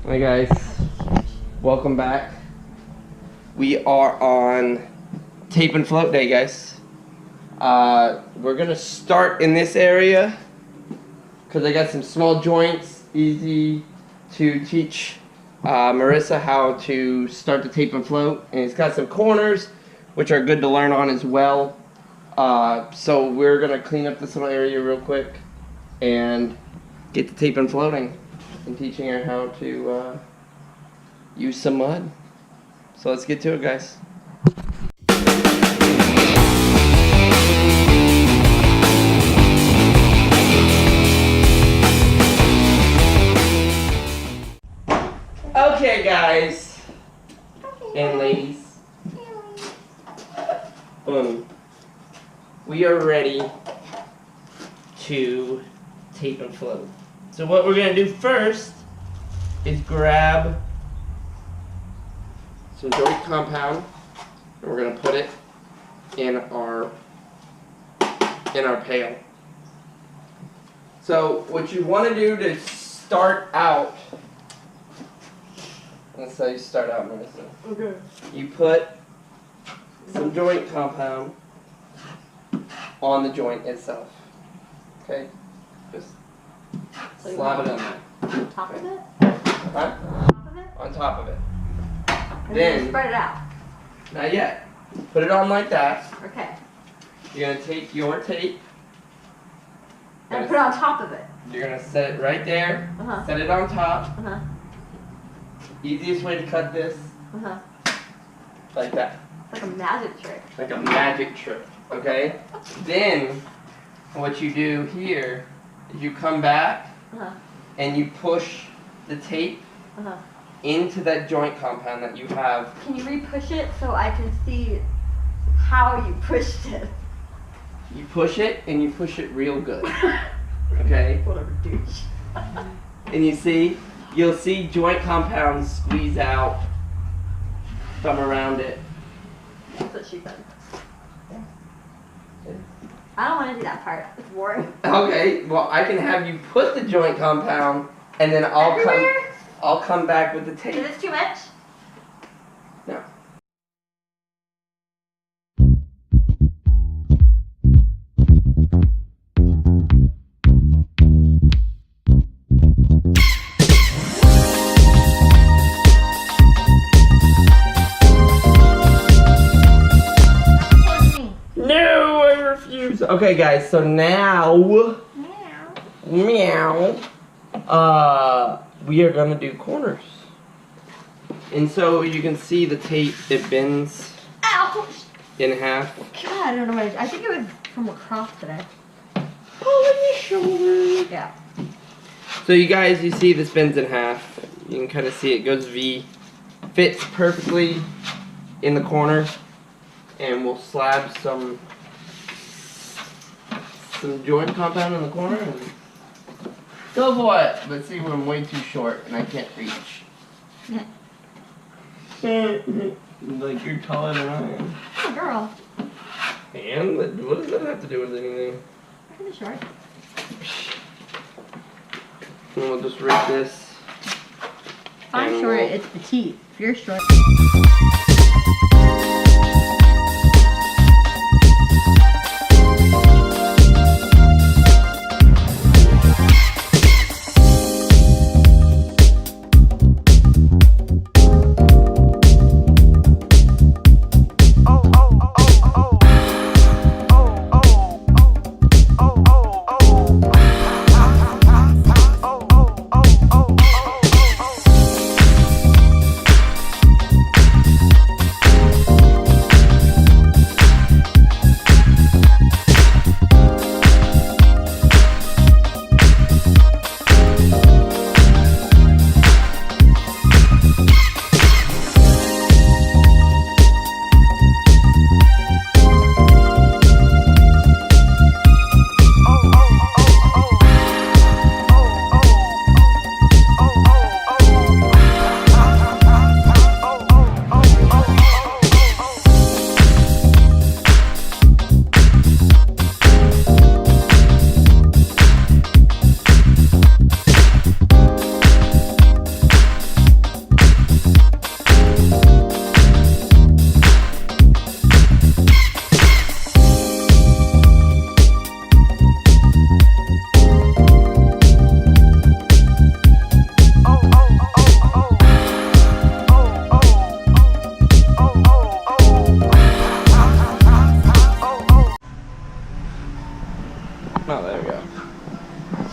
Hi guys, welcome back. We are on tape and float day, guys. We're gonna start in this area because I got some small joints, easy to teach Marissa how to start the tape and float, and it's got some corners which are good to learn on as well. So we're gonna clean up this little area real quick and get the tape and floating and teaching her how to use some mud. So let's get to it, guys. Okay, guys and ladies, we are ready to tape and float. So what we're gonna do first is grab some joint compound and we're gonna put it in our pail. So what you want to do to start out, that's how you start out, Marissa. Okay. You put some joint compound on the joint itself. Okay? Just slab it on there. On top of it? Huh? Top of it? On top of it. And Then, spread it out. not yet. Put it on like that. Okay. You're going to take your tape. And put it on top of it. You're going to set it right there. Uh-huh. Set it on top. Uh-huh. Easiest way to cut this, Uh-huh. like that. It's like a magic trick. Like a magic trick. Okay? Then, what you do here is you come back Uh-huh. and you push the tape Uh-huh. into that joint compound that you have. Can you re-push it so I can see how you pushed it? You push it and you push it real good. Okay? Whatever, douche. And you'll see joint compounds squeeze out from around it. That's what she said. I don't want to do that part. It's boring. Okay, well I can have you put the joint compound and then I'll come back with the tape. Is this too much? No. No, I refuse. Okay, guys, so now, meow, we are gonna do corners. And so you can see the tape, it bends Ouch! in half. God, I don't know what I think it was from across today. Pull in your shoulder. Yeah. So you guys, you see this bends in half. You can kind of see it goes V. Fits perfectly in the corner. And we'll slab some joint compound in the corner and go for it. But see, I'm way too short and I can't reach. Like you're taller than I am. Oh, girl. And what does that have to do with anything? I'm kind of short. And we'll just rip this. If I'm and short, it's the teeth. If you're short.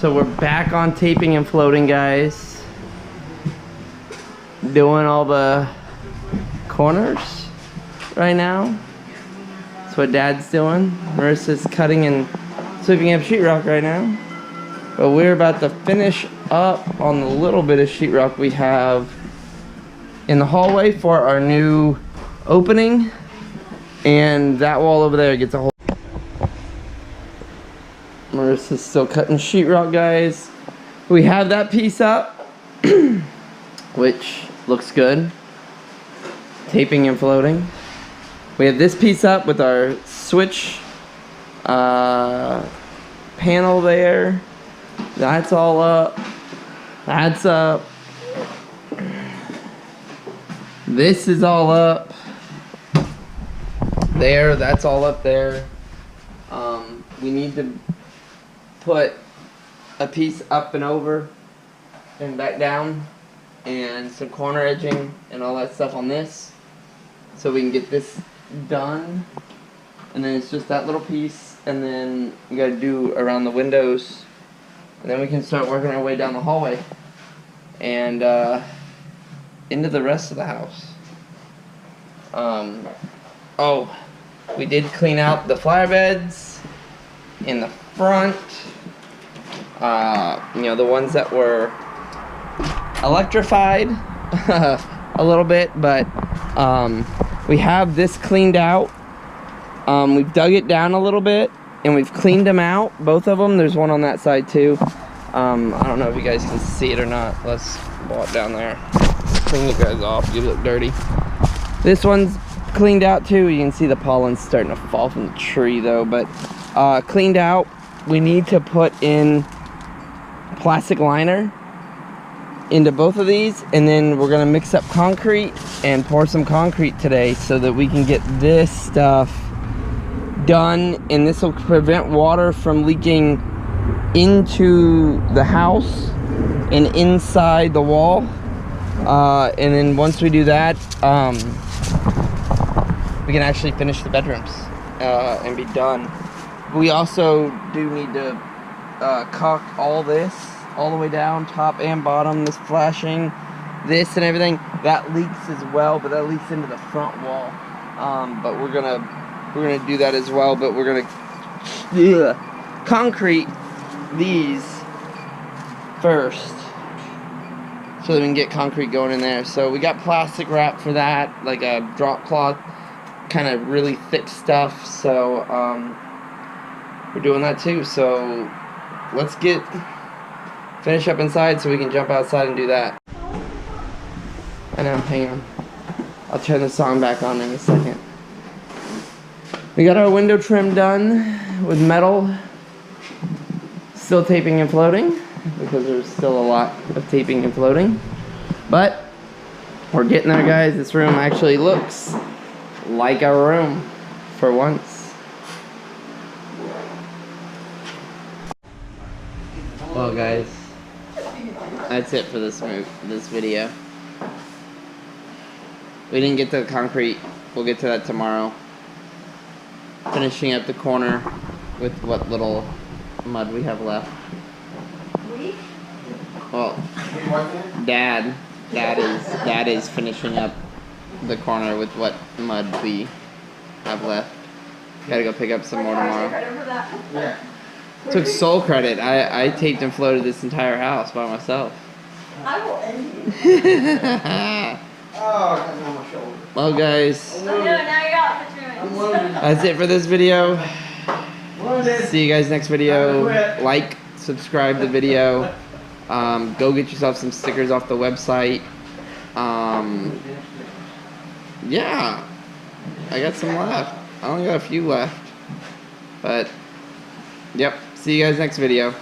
So we're back on taping and floating, guys. Doing all the corners right now. That's what Dad's doing. Marissa's cutting and sweeping up sheetrock right now. But we're about to finish up on the little bit of sheetrock we have in the hallway for our new opening. And that wall over there gets a whole... Marissa's still cutting sheetrock, guys. We have that piece up, which looks good. Taping and floating. We have this piece up with our switch panel there. That's all up. That's up. This is all up. There, that's all up there. We need to put a piece up and over and back down and some corner edging and all that stuff on this so we can get this done. And then it's just that little piece, and then we gotta do around the windows, and then we can start working our way down the hallway and into the rest of the house. Oh, we did clean out the flower beds in the front. You know, the ones that were electrified a little bit, but we have this cleaned out. We've dug it down a little bit and we've cleaned them out, both of them. There's one on that side too. I don't know if you guys can see it or not. Let's walk down there. Clean you guys off, you look dirty. This one's cleaned out too. You can see the pollen's starting to fall from the tree though, but cleaned out. We need to put in plastic liner into both of these, and then we're gonna mix up concrete and pour some concrete today so that we can get this stuff done, and this will prevent water from leaking into the house and inside the wall. And then once we do that, we can actually finish the bedrooms and be done. We also do need to caulk all this all the way down, top and bottom. This flashing, this and everything that leaks as well, but that leaks into the front wall. But we're gonna do that as well. But we're gonna concrete these first, so that we can get concrete going in there. So we got plastic wrap for that, like a drop cloth, kind of really thick stuff. So we're doing that too. So let's finish up inside so we can jump outside and do that. I know, hang on. I'll turn the song back on in a second. We got our window trim done with metal. Still taping and floating, because there's still a lot of taping and floating. But we're getting there, guys. This room actually looks like a room for once. Well, guys, that's it for this video. We didn't get to the concrete. We'll get to that tomorrow. Finishing up the corner with what little mud we have left. Well, Dad is finishing up the corner with what mud we have left. Gotta go pick up some more tomorrow. Yeah. Took sole credit. I taped and floated this entire house by myself. I will end you. Oh, on my shoulder. Well, guys. Oh, no, now you're out for 2 minutes. That's it for this video. See you guys next video. Like, subscribe the video. Go get yourself some stickers off the website. Yeah, I got some left. I only got a few left. But, yep. See you guys next video.